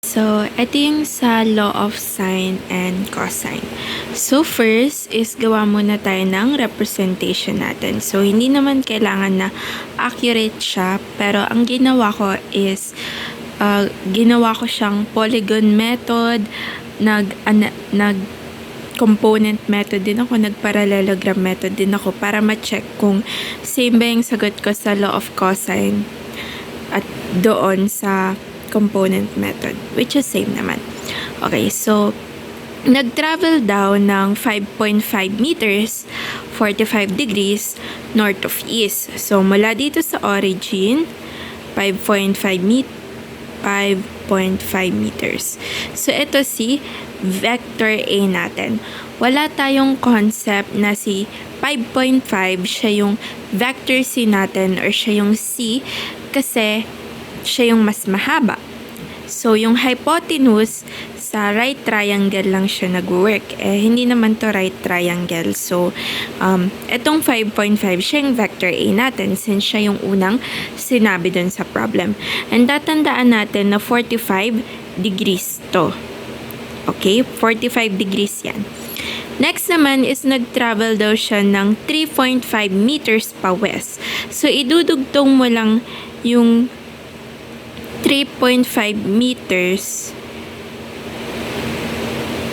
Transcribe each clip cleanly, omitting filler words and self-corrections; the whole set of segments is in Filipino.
So, ito yung sa law of sine and cosine. So, first is gawa muna tayo ng representation natin. So, hindi naman kailangan na accurate siya, pero ang ginawa ko is, ginawa ko siyang polygon method, component method din ako, nag-parallelogram method din ako para ma-check kung same ba yung sagot ko sa law of cosine at doon sa component method, which is same naman. Okay, so nag-travel daw ng 5.5 meters, 45 degrees, north of east. So, mula dito sa origin, 5.5 meters. So, ito si vector A natin. Wala tayong concept na si 5.5 siya yung vector C natin or siya yung C kasi siya yung mas mahaba. So, yung hypotenuse sa right triangle lang siya nag-work. Hindi naman to right triangle. So, itong 5.5 siya yung vector A natin since siya yung unang sinabi dun sa problem. And tatandaan natin na 45 degrees to. Okay? 45 degrees yan. Next naman is nag-travel daw siya ng 3.5 meters pa west. So, idudugtong mo lang yung 3.5 meters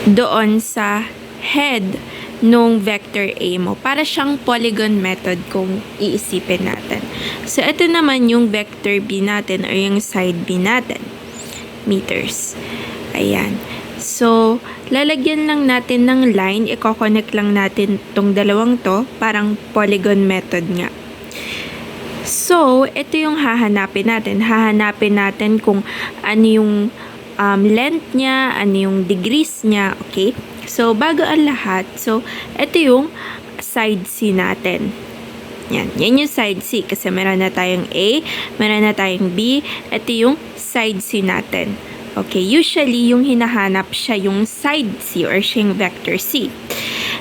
doon sa head nung vector A mo. Para siyang polygon method kung iisipin natin. So, ito naman yung vector B natin or yung side B natin. Meters. Ayan. So, lalagyan lang natin ng line. I-connect lang natin tong dalawang to. Parang polygon method nga. So, ito yung hahanapin natin. Hahanapin natin kung ano yung length niya, ano yung degrees niya, okay? So, bago ang lahat, so, ito yung side C natin. Yan yung side C kasi meron na tayong A, meron na tayong B, ito yung side C natin. Okay, usually yung hinahanap siya yung side C or siya yung vector C.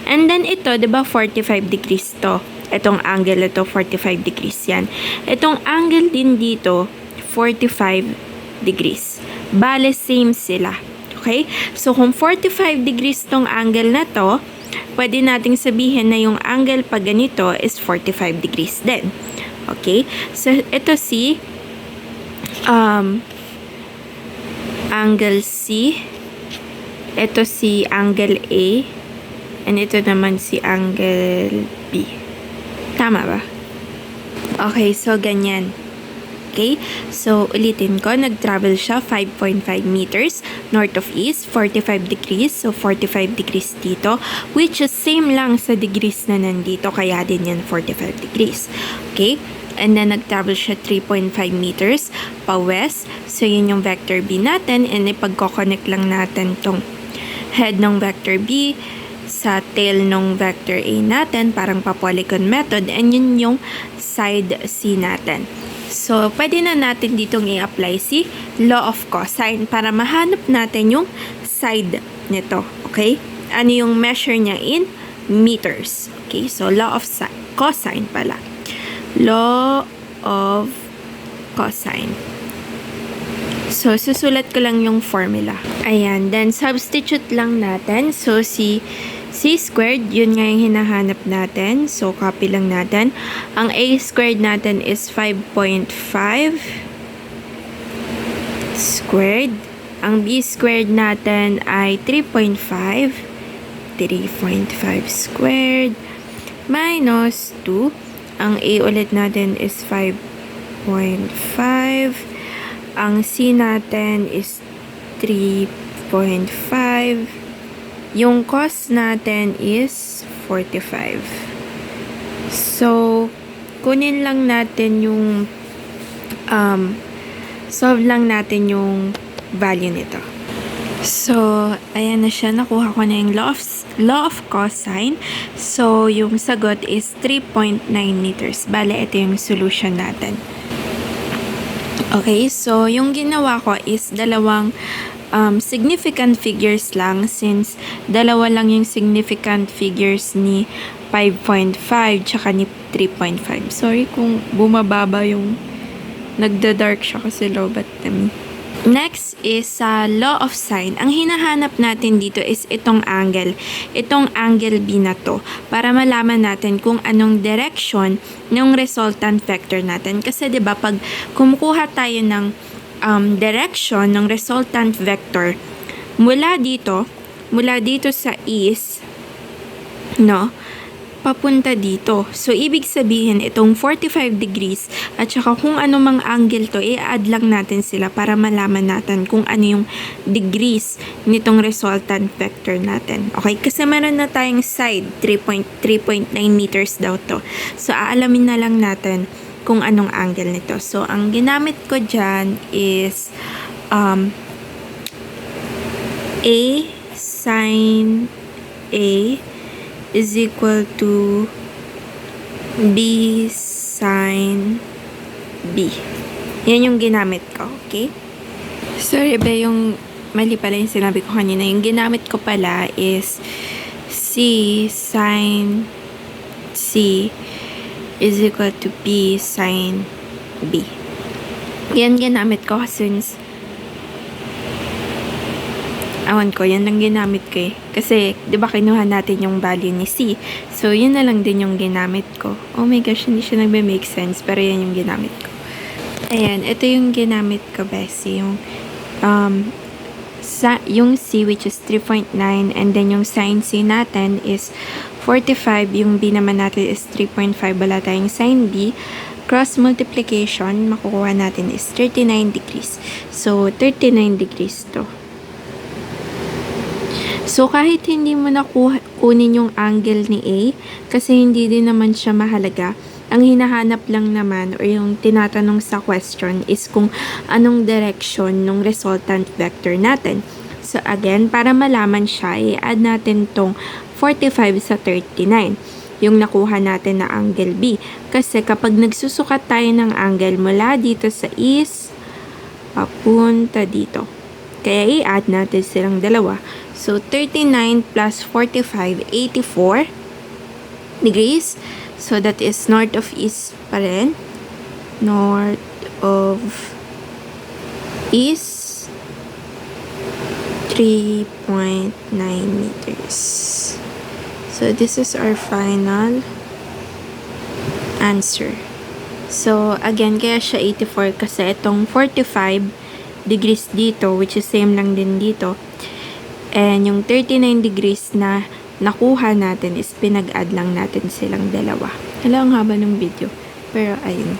And then ito, 'di ba 45 degrees to. Itong angle ito, 45 degrees yan. Itong angle din dito, 45 degrees. Bale, same sila. Okay? So, kung 45 degrees tong angle na to, pwede nating sabihin na yung angle pa ganito is 45 degrees din. Okay? So, ito si angle C. Ito si angle A. And ito naman si angle B. Tama ba? Okay, so ganyan. Okay? So, ulitin ko, nag-travel siya 5.5 meters north of east, 45 degrees. So, 45 degrees dito, which is same lang sa degrees na nandito, kaya din yan 45 degrees. Okay? And then, nag-travel siya 3.5 meters pa west. So, yun yung vector B natin. And ipag-connect lang natin tong head ng vector B sa tail ng vector A natin, parang pa-polygon method, and yun yung side C natin. So, pwede na natin ditong i-apply si law of cosine para mahanap natin yung side nito. Okay? Ano yung measure niya in meters. Okay? So, law of cosine pala. Law of cosine. So, susulat ko lang yung formula. Ayan. Then, substitute lang natin. So, si C squared, yun nga yung hinahanap natin. So, copy lang natin. Ang A squared natin is 5.5 squared. Ang B squared natin ay 3.5. 3.5 squared minus 2. Ang A ulit natin is 5.5. Ang C natin is 3.5. Yung cos natin is 45. So, kunin lang natin yung solve lang natin yung value nito. So, ayan na siya. Nakuha ko na yung law of cosine. So, yung sagot is 3.9 meters. Bale, ito yung solution natin. Okay, so yung ginawa ko is dalawang significant figures lang since dalawa lang yung significant figures ni 5.5 tsaka ni 3.5. Sorry kung bumababa yung nagda-dark siya kasi lobat na me. Next is sa law of sine. Ang hinahanap natin dito is itong angle. Itong angle B na to. Para malaman natin kung anong direction ng resultant vector natin. Kasi 'di ba pag kumukuha tayo ng direction ng resultant vector mula dito sa east, no? Papunta dito. So, ibig sabihin, itong 45 degrees at saka kung ano mang angle to, i-add lang natin sila para malaman natin kung ano yung degrees nitong resultant vector natin. Okay? Kasi meron na tayong side, 3.9 meters daw to. So, aalamin na lang natin kung anong angle nito. So, ang ginamit ko dyan is A sine A is equal to B sine B. Yan yung ginamit ko, okay? Sorry ba yung mali pala yung sinabi ko kanina. Yung ginamit ko pala is C sine C is equal to B sine B. Yan ginamit ko since awan ko, yan lang ginamit ko eh. Kasi, di ba kinuha natin yung value ni C. So, yun na lang din yung ginamit ko. Oh my gosh, hindi siya nagbe-make sense. Pero yan yung ginamit ko. Ayan, ito yung ginamit ko, Bessie. Yung C, which is 3.9. And then, yung sin C natin is 45. Yung B naman natin is 3.5. Wala tayong sin B. Cross multiplication, makukuha natin is 39 degrees. So, 39 degrees to. So, kahit hindi mo na kunin yung angle ni A, kasi hindi din naman siya mahalaga, ang hinahanap lang naman or yung tinatanong sa question is kung anong direction ng resultant vector natin. So, again, para malaman siya, i-add natin tong 45 sa 39, yung nakuha natin na angle B. Kasi kapag nagsusukat tayo ng angle mula dito sa east, papunta dito. Kaya i-add natin silang dalawa. So, 39 plus 45, 84 degrees. So, that is north of east pa rin. North of east, 3.9 meters. So, this is our final answer. So, again, kaya siya 84 kasi itong 45 degrees dito, which is same lang din dito. And yung 39 degrees na nakuha natin is pinag-add lang natin silang dalawa. Hala, ang haba ng video. Pero ayun.